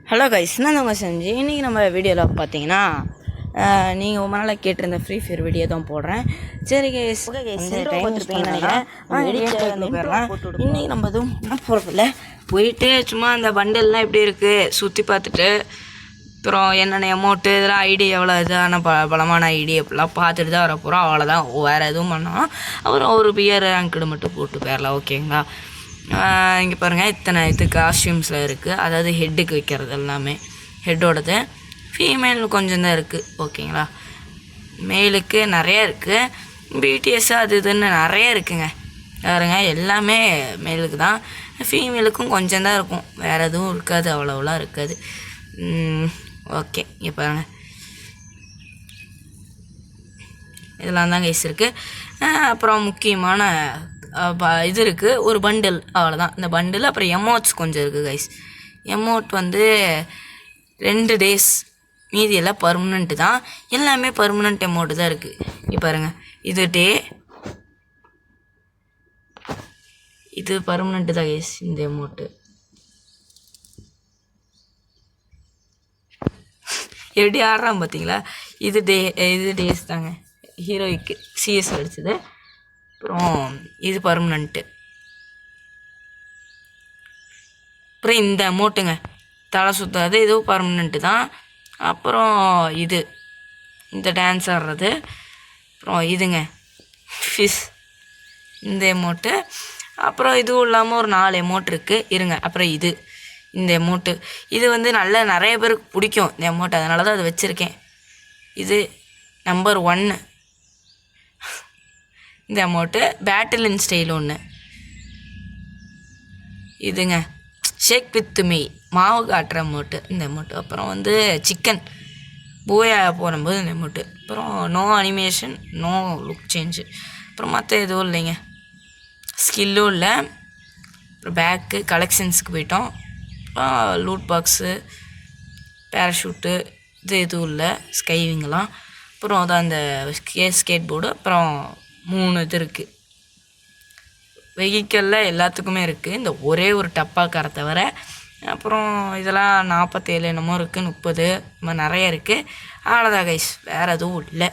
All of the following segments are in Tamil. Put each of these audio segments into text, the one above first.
ஹலோ கைஸ், நான் உங்கள் செஞ்சு இன்றைக்கி நம்ம வீடியோவில் பார்த்தீங்கன்னா நீங்கள் ரொம்ப நாளாக கேட்டிருந்த ஃப்ரீ ஃபயர் வீடியோ தான் போடுறேன். சரி கைஸ், இன்றைக்கி நம்ம எதுவும் என்ன போகிறதில்ல, போயிட்டு சும்மா அந்த பண்டல்லாம் எப்படி இருக்குது சுற்றி பார்த்துட்டு, அப்புறம் என்னென்ன அமௌண்ட்டு இதெல்லாம் ஐடி எவ்வளோ இதான பலமான ஐடி அப்படிலாம் பார்த்துட்டு தான் வர போகிறோம். அவ்வளோதான், வேறு எதுவும் பண்ணோம். அப்புறம் ஒரு பியர் ரேங்க்டு மட்டும் போட்டு போயிடலாம். ஓகேங்களா? இங்கே பாருங்கள், இத்தனை இது காஸ்டியூம்ஸில் இருக்குது. அதாவது ஹெட்டுக்கு வைக்கிறது எல்லாமே ஹெட்டோடது. ஃபீமேல் கொஞ்சம் தான் இருக்குது. ஓகேங்களா? மேலுக்கு நிறைய இருக்குது. பிடிஎஸ் அது இதுன்னு நிறைய இருக்குங்க. பாருங்க, எல்லாமே மேலுக்கு தான். ஃபீமேலுக்கும் கொஞ்சம் தான் இருக்கும், வேறு எதுவும் இருக்காது, அவ்வளோலாம் இருக்காது. ஓகே, இங்கே பாருங்கள், இதெல்லாம் தான் கைஸ் இருக்குது. அப்புறம் முக்கியமான இது இருக்குது, ஒரு பண்டில், அவ்வளோதான். இந்த பண்டில் அப்புறம் எமௌண்ட்ஸ் கொஞ்சம் இருக்குது கைஸ். எமௌண்ட் வந்து 2 டேஸ், மீதி எல்லாம் பர்மனெண்ட்டு தான். எல்லாமே பர்மனெண்ட் எமௌண்ட்டு தான் இருக்குது. இப்போ பாருங்கள், இது டே, இது பர்மனெண்ட்டு தான் கைஸ். இந்த எமௌண்ட்டு எப்படி ஆடுறான் பார்த்தீங்களா? இது டேஸ் தாங்க. ஹீரோய்க்கு சிஎஸ் அடிச்சது. அப்புறம் இது பர்மனெண்ட்டு. அப்புறம் இந்த அமௌண்ட்டுங்க, தலை சுற்றாது, இதுவும் பர்மனெண்ட்டு தான். அப்புறம் இது இந்த டான்ஸ் ஆடுறது. அப்புறம் இதுங்க ஃபிஷ், இந்த எமௌண்ட்டு. அப்புறம் இதுவும் இல்லாமல் ஒரு 4 எமௌண்ட் இருக்குது. இருங்க, அப்புறம் இந்த எமௌண்ட்டு, இது வந்து நிறைய பேருக்கு பிடிக்கும் இந்த எமௌண்ட், அதனால தான் அது வச்சுருக்கேன். இது நம்பர் 1 இந்த அமௌண்ட்டு. பேட்டில் இன் ஸ்டைல் ஒன்று, இதுங்க ஷேக் வித் மீ, மாவு காட்டுற அமௌண்ட்டு இந்த அமௌண்ட்டு. அப்புறம் வந்து சிக்கன் பூயா போடும்போது இந்த அமௌண்ட்டு. அப்புறம் no animation, no look change. அப்புறம் மற்ற எதுவும் இல்லைங்க, ஸ்கில்லும் இல்லை. அப்புறம் பேக்கு கலெக்ஷன்ஸுக்கு போயிட்டோம். அப்புறம் லூட் பாக்ஸு, பேராஷூட்டு, இது எதுவும் இல்லை. ஸ்கைவிங்கெல்லாம். அப்புறம் அதான் அந்த ஸ்கேட் போர்டு. அப்புறம் 3 இது இருக்குது. வெஹிக்கலில் எல்லாத்துக்குமே இருக்குது, இந்த ஒரே ஒரு டப்பாக்கார தவிர. அப்புறம் இதெல்லாம் 47 என்னமோ இருக்குது, 30 இந்த மாதிரி நிறைய இருக்குது. அவ்வளோதான் கைஸ், வேறு எதுவும் இல்லை.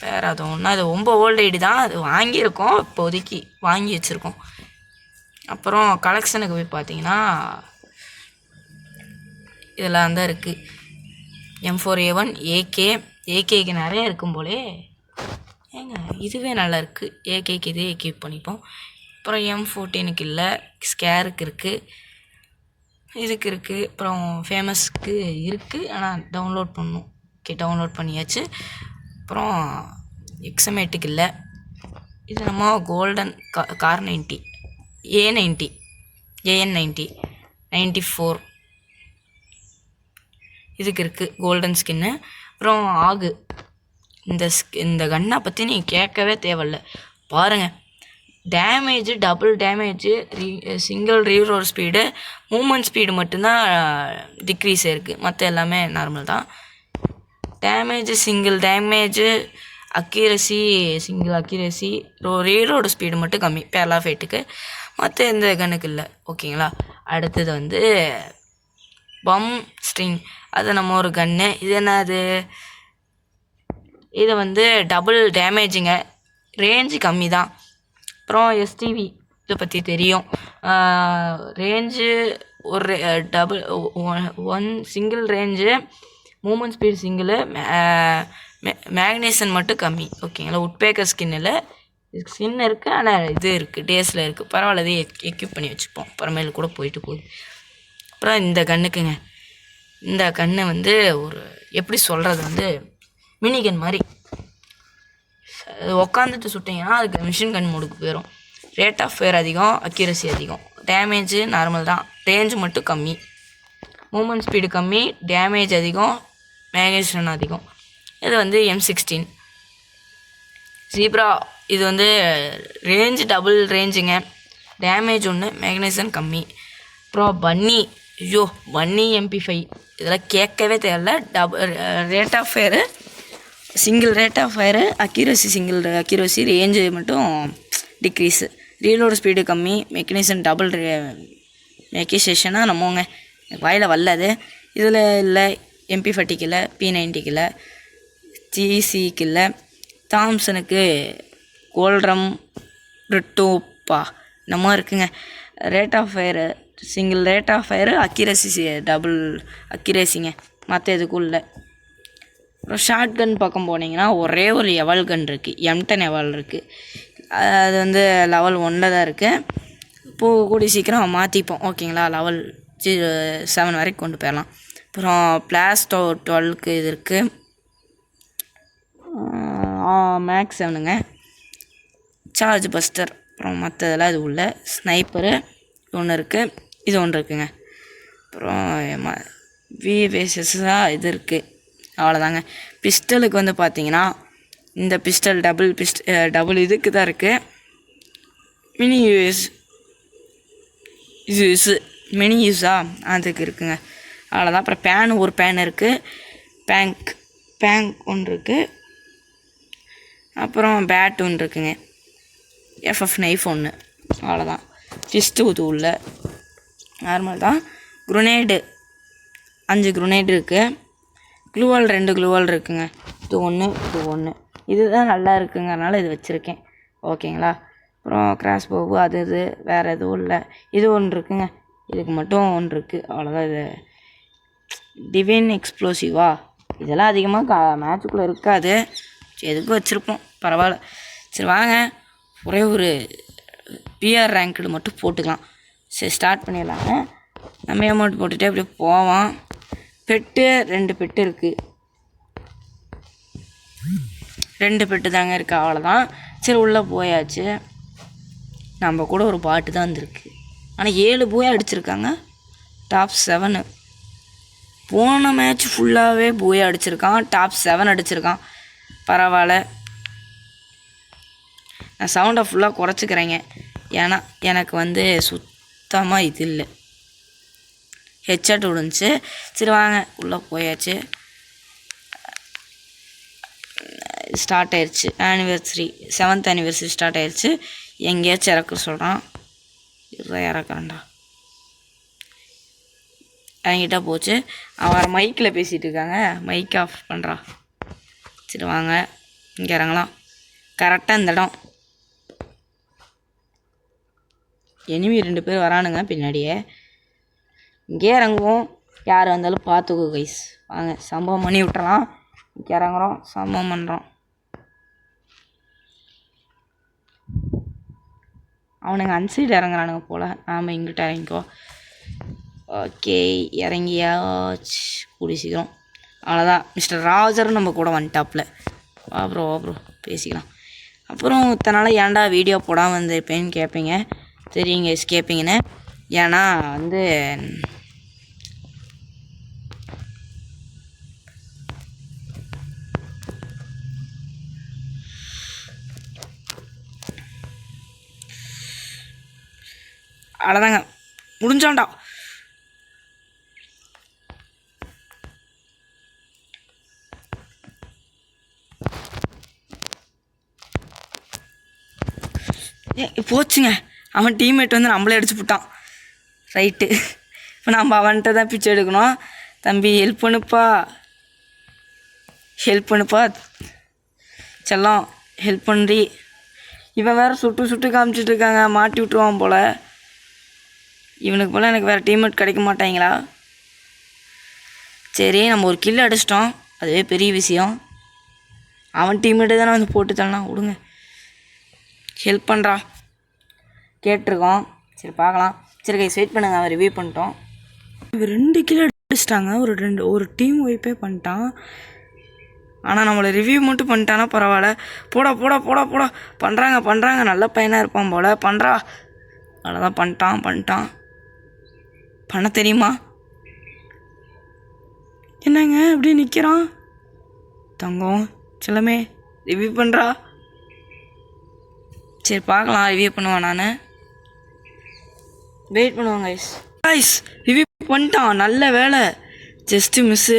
வேறு எதுவும் ஒன்றா, அது ரொம்ப ஓல்டு ஐடி தான், அது வாங்கியிருக்கோம், இப்போதைக்கு வாங்கி வச்சுருக்கோம். அப்புறம் கலெக்ஷனுக்கு போய் பார்த்தீங்கன்னா இதெல்லாம் தான் இருக்குது. M4A1 ஏகேக்கு நிறைய இருக்கும் போலே. ஏங்க, இதுவே நல்லா இருக்குது. ஏகேக்கு இதே எக்யூப் பண்ணிப்போம். அப்புறம் M14க்கு இல்லை, ஸ்கேருக்கு இருக்குது, இதுக்கு இருக்குது. அப்புறம் ஃபேமஸ்க்கு இருக்குது, ஆனால் டவுன்லோட் பண்ணணும். ஓகே, டவுன்லோட் பண்ணியாச்சு. அப்புறம் எக்ஸமேட்டுக்கு இல்லை. இது நம்ம கோல்டன் கார் 90, A90, AN90, 94 இதுக்கு இருக்குது கோல்டன் ஸ்கின்னு. அப்புறம் ஆகு, இந்த கன்னை பற்றி நீங்கள் கேட்கவே தேவையில்ல. பாருங்கள், damage, double damage, single reload speed, movement speed மட்டும்தான் டிக்ரீஸ் ஆகிருக்கு, மற்ற எல்லாமே நார்மல் தான். Damage single damage, accuracy single accuracy, reload speed மட்டும் கம்மி பேரலா ஃபைட்டுக்கு, மற்ற எந்த கன்னுக்கு இல்லை. ஓகேங்களா? அடுத்தது வந்து பம் ஸ்ட்ரிங், அது நம்ம ஒரு கன்று. இது என்னது? இது வந்து டபுள் டேமேஜுங்க, ரேஞ்சு கம்மி தான். அப்புறம் STV, இதை பற்றி தெரியும். ரேஞ்சு ஒரு double 1 single range, movement speed single, மேக்னேஷன் மட்டும் கம்மி. ஓகேங்களா? உட்பேக்கர் ஸ்கின்னில் ஸ்கின் இருக்குது, ஆனால் இது இருக்குது, டேஸில் இருக்குது. பரவாயில்ல, இதே எக்யூப் பண்ணி வச்சுப்போம், அப்புறமேல கூட போயிட்டு போகுது. அப்புறம் இந்த கன்னுக்குங்க, இந்த கன்று வந்து ஒரு எப்படி சொல்கிறது, வந்து மினிகன் மாதிரி. உக்காந்துட்டு சுட்டிங்கன்னா அதுக்கு மிஷின் கன் மோடுக்கு போயிடும். ரேட் ஆஃப் ஃபயர் அதிகம், அக்யூரசி அதிகம், டேமேஜு நார்மல் தான், ரேஞ்சு மட்டும் கம்மி, மூமெண்ட் ஸ்பீடு கம்மி, டேமேஜ் அதிகம், மேக்னேஷன் அதிகம். இது வந்து M16 ஜீப்ரா. இது வந்து ரேஞ்சு டபுள் ரேஞ்சுங்க, டேமேஜ் ஒன்று, மேக்னேஷன் கம்மி. அப்புறம் பன்னி, பன்னி MP5, இதெல்லாம் கேட்கவே தேவையில்ல. Rate of fire single rate of fire, accuracy single accuracy, range மட்டும் டிக்ரீஸு, ரீலோடு ஸ்பீடு கம்மி, மெக்கனிசன் டபுள் மெக்கிசேஷனாக நம்மங்க வாயில் வல்லது. இதில் இல்லை MP40 இல்லை, P90 இல்லை, GCக்கு இல்லை, தாம்சனுக்கு கோல்ட்ரம் ரிட்டோப்பா என்னமோ இருக்குங்க. Rate of fire single rate of fire, accuracy double அக்யூரசிங்க. மற்ற எதுக்கும் இல்லை. அப்புறம் ஷார்ட் கன் பக்கம் போனீங்கன்னா ஒரே ஒரு எவல் கன் இருக்குது, M10 எவல் இருக்குது. அது வந்து லெவல் 1 தான் இருக்குது. இப்போது கூடி சீக்கிரம் மாற்றிப்போம் ஓகேங்களா. லெவல் 7 வரைக்கும் கொண்டு போயிடலாம். அப்புறம் பிளாஸ்டோ 12க்கு இது இருக்குது. மேக்ஸ் 7ங்க. சார்ஜ் பஸ்டர். அப்புறம் மற்றதெல்லாம் இது உள்ள ஸ்னைப்பரு ஒன்று இருக்குது, இது ஒன்று இருக்குங்க. அப்புறம் VVSஸாக இது இருக்குது. அவ்வளோதாங்க. பிஸ்டலுக்கு வந்து பார்த்தீங்கன்னா இந்த பிஸ்டல் டபுள் இதுக்கு தான் இருக்குது. மினி யூஸ் மினி யூஸா அதுக்கு இருக்குங்க. அவ்வளோதான். அப்புறம் ஒரு பேன் இருக்குது. பேங்க் ஒன்று இருக்குது. அப்புறம் பேட் ஒன்று இருக்குங்க. FF நைஃப் ஒன்று. அவ்வளோதான். ஃபிஸ்ட்டு இது உள்ள நார்மல் தான். குருனேடு 5 குருனேடு இருக்குது. க்ளூவால் 2 க்ளூவால் இருக்குங்க. இது ஒன்று. இதுதான் நல்லா இருக்குங்கிறனால இது வச்சுருக்கேன் ஓகேங்களா. அப்புறம் கிராஸ் போவு அது வேறு எதுவும் இல்லை. இது ஒன்று இருக்குங்க. இதுக்கு மட்டும் ஒன்று இருக்குது. அவ்வளோதான். இது டிவைன் எக்ஸ்ப்ளோசிவா இதெல்லாம் அதிகமாக மேட்சுக்குள்ளே இருக்காது. எதுக்கு வச்சுருப்போம், பரவாயில்ல. சரி வாங்க ஒரே ஒரு PR ரேங்க்டு மட்டும் போட்டுக்கலாம். சரி ஸ்டார்ட் பண்ணிடலாங்க. நம்ம அமௌண்ட் போட்டுகிட்டே அப்படியே போவோம். பெட்டு 2 பெட்டு இருக்குது. 2 பெட்டு தாங்க இருக்குது. அவ்வளோதான். சரி உள்ளே போயாச்சு. நம்ம கூட ஒரு பாட்டு தான் வந்திருக்கு. ஆனால் 7 பூயா அடிச்சிருக்காங்க. டாப் 7. போன மேட்ச் ஃபுல்லாகவே பூயா அடிச்சிருக்கான். டாப் 7 அடிச்சிருக்கான். பரவாயில்ல. நான் சவுண்டை ஃபுல்லாக குறைச்சிக்கிறேங்க. ஏன்னா எனக்கு வந்து சுத்தமாக இது இல்லை. ஹெட்செட் விழுந்துச்சு. சரி வாங்க உள்ளே போயாச்சு. ஸ்டார்ட் ஆயிடுச்சு. 7th anniversary ஸ்டார்ட் ஆயிடுச்சு. எங்கேயாச்சும் இறக்க சொல்கிறான். இறக்குறான்டா. என்கிட்ட போச்சு. அவன் மைக்கில் பேசிகிட்டு இருக்காங்க. மைக் ஆஃப் பண்ணுறான். சரி வாங்க இங்கே இறங்கலாம். கரெக்டாக இந்த இடம். எனிமி 2 பேர் வரானுங்க பின்னாடியே. இங்கே இறங்குவோம். யார் வந்தாலும் பார்த்துக்கோ கைஸ். வாங்க சம்பவம் பண்ணி விட்டுறலாம். இங்கே இறங்குறோம், சம்பவம் பண்ணுறோம். அவனுங்க அன்சைடு இறங்குறானுங்க போல். நாம் இங்கிட்ட இறங்கிக்கோ. ஓகே இறங்கியாச்சு. கூடி சீக்கிரம். அவ்வளோதான். மிஸ்டர் ராஜரும் நம்ம கூட வந்துட்டாப்புல. ப்ரோ பேசிக்கலாம். அப்புறம் இத்தனால ஏன்டா வீடியோ போடாமல் வந்திருப்பேன்னு கேட்பீங்க. தெரியுங்க கேட்பீங்கன்னு. ஏன்னா வந்து அவ்வளோதாங்க முடிஞ்சோண்டா. போச்சுங்க. அவன் டீம்மேட் வந்து நம்மளே அடிச்சு போட்டான். ரைட்டு. இப்போ நம்ம அவன்கிட்ட தான் பிச்சை எடுக்கணும். தம்பி ஹெல்ப் பண்ணுப்பா செல்லம் ஹெல்ப் பண்ணுறி. இவன் வேறு சுட்டு காமிச்சிட்டு இருக்காங்க. மாட்டி விட்டுருவான் போல். இவனுக்கு போல் எனக்கு வேறு டீம்மேட் கிடைக்க மாட்டாங்களா? சரி நம்ம ஒரு கில் அடிச்சிட்டோம். அதுவே பெரிய விஷயம். அவன் டீம்மேட்டு தானே வந்து போட்டு தரலாம். விடுங்க. ஹெல்ப் பண்ணுறா கேட்டிருக்கோம். சரி பார்க்கலாம். சரி கைஸ் வெயிட் பண்ணுங்க. அவன் ரிவ்யூ பண்ணிட்டோம். இவன் 2 கிலோ அடிச்சிட்டாங்க. ஒரு டீம் வைப்பே பண்ணிட்டான். ஆனால் நம்மளை ரிவ்யூ மட்டும் பண்ணிட்டானா பரவாயில்ல. போடா பண்ணுறாங்க. நல்ல பையனாக இருப்பான் போல். பண்ணுறா. அவ்வளோதான். பண்ணிட்டான். பண்ண தெரியுமா? என்னங்க இப்படி நிற்கிறான்? தங்கம் செல்லமே ரிவ்யூ பண்ணுறா. சரி பார்க்கலாம். ரிவ்யூ பண்ணுவான். நான் வெயிட் பண்ணுவாங்க கைஸ். ரிவ்யூ பண்ணிட்டான். நல்ல வேலை. Just miss.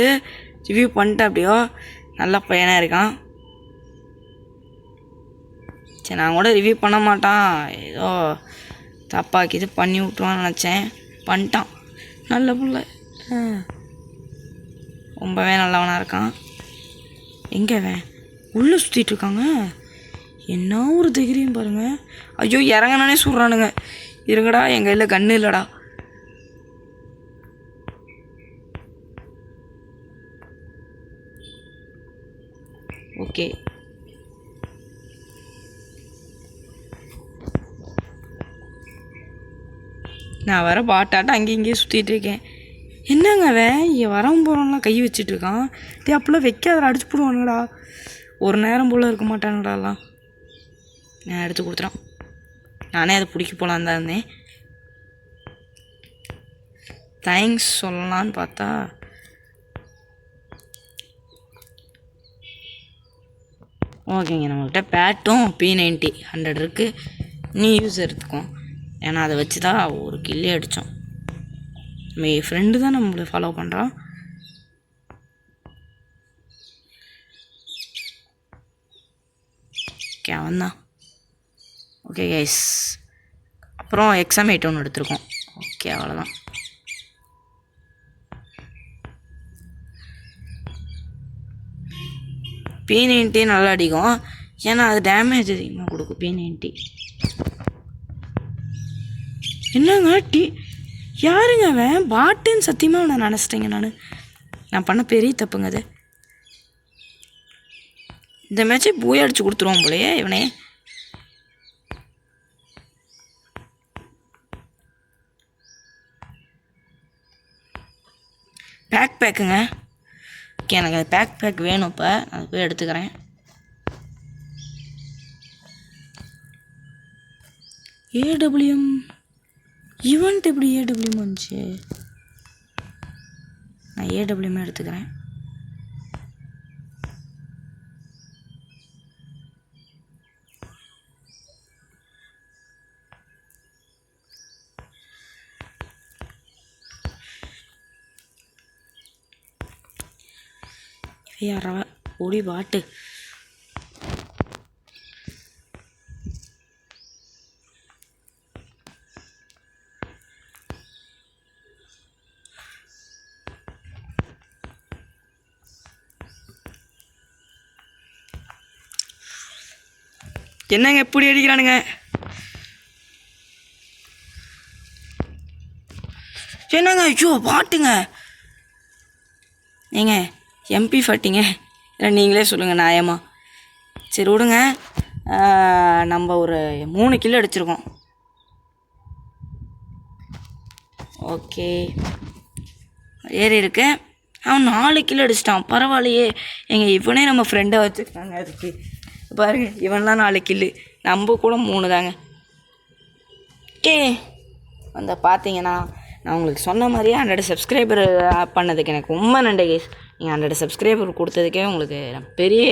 ரிவ்யூ பண்ணிட்டேன். அப்படியோ நல்ல பையனாக இருக்கான். சரி நான் கூட ரிவ்யூ பண்ண மாட்டான், ஏதோ தப்பாக்கி இது பண்ணி விட்ருவான்னு நினச்சேன். பண்ணிட்டான். நல்ல பிள்ளை. ரொம்பவே நல்லவனாக இருக்கான். எங்கே அவன் உள்ளே சுற்றிட்டு இருக்காங்க. என்ன ஒரு தைரியம் பாருங்க. ஐயோ இறங்கினானே சுடுறானுங்க. இருங்கடா, என் கையில் கன்று இல்லைடா. ஓகே, நான் வர பாட்டாட்டம் அங்கேயும் இங்கேயும் சுற்றிட்டு இருக்கேன். என்னங்க அவன் இங்கே வரவும் போகிறோம்லாம் கை வச்சிட்டு இருக்கான். டே அப்பெல்லாம் வைக்காத, அடிச்சு போடுவானுங்கடா. ஒரு நேரம் போல் இருக்க மாட்டானுங்கடாலாம். நான் எடுத்து கொடுத்துறான். நானே அதை பிடிக்க போகலான் தான் இருந்தேன். தேங்க்ஸ் சொல்லலான்னு பார்த்தா ஓகேங்க, நம்மக்கிட்ட பேட்டும் P90 100 இருக்குது. நீ யூஸ் எடுத்துக்கோ. ஏன்னா அதை வச்சு தான் ஒரு கில்லே அடித்தோம். நம்ம ஃப்ரெண்டு தான் நம்மளை ஃபாலோ பண்ணுறான். ஓகே, அவன் தான். ஓகே கைஸ், அப்புறம் எக்ஸாம் 8 ஒன்று எடுத்திருக்கோம். ஓகே, அவ்வளோதான். P90 நல்லா அடிக்கும். ஏன்னா அது டேமேஜ் அதிகமாக கொடுக்கும் P90. என்னங்க யாருங்க அவன்? பாட்டுன்னு சத்தியமாக நான் நினச்சிட்டேங்க. நான் பண்ண பெரிய தப்புங்க அது. இந்த மேட்சை போய் அடிச்சு கொடுத்துருவோம் போலையே இவனே. பேக்குங்க. ஓகே, எனக்கு அது பேக் வேணும். இப்போ அது போய் எடுத்துக்கிறேன். AWM ஈவெண்ட் எப்படி AWM வந்துச்சு? நான் AWM எடுத்துக்கிறேன். யாரவ ஓடி பாட்டு. என்னங்க எப்படி அடிக்கிறானுங்க? என்னங்க? ஐயோ பாட்டுங்க. ஏங்க MP40ங்க, இல்லை நீங்களே சொல்லுங்கள் நியாயமா. சரி விடுங்க. நம்ம ஒரு 3 கிலோ அடிச்சிருக்கோம். ஓகே, ஏறி இருக்கு. அவன் 4 கிலோ அடிச்சிட்டான். பரவாயில்லையே. எங்கள் இவனே நம்ம ஃப்ரெண்டாக வச்சுருக்காங்க. அதுக்கு பாருங்க, இவன்லாம் 4 கில்லு, நம்ம கூட 3 தாங்க. ஓகே, அந்த பார்த்தீங்கன்னா நான் உங்களுக்கு சொன்ன மாதிரியே 100 சப்ஸ்கிரைபர் பண்ணதுக்கு எனக்கு ரொம்ப நன்றி கைஸ். நீங்கள் 100 சப்ஸ்கிரைபர் கொடுத்ததுக்கே உங்களுக்கு பெரிய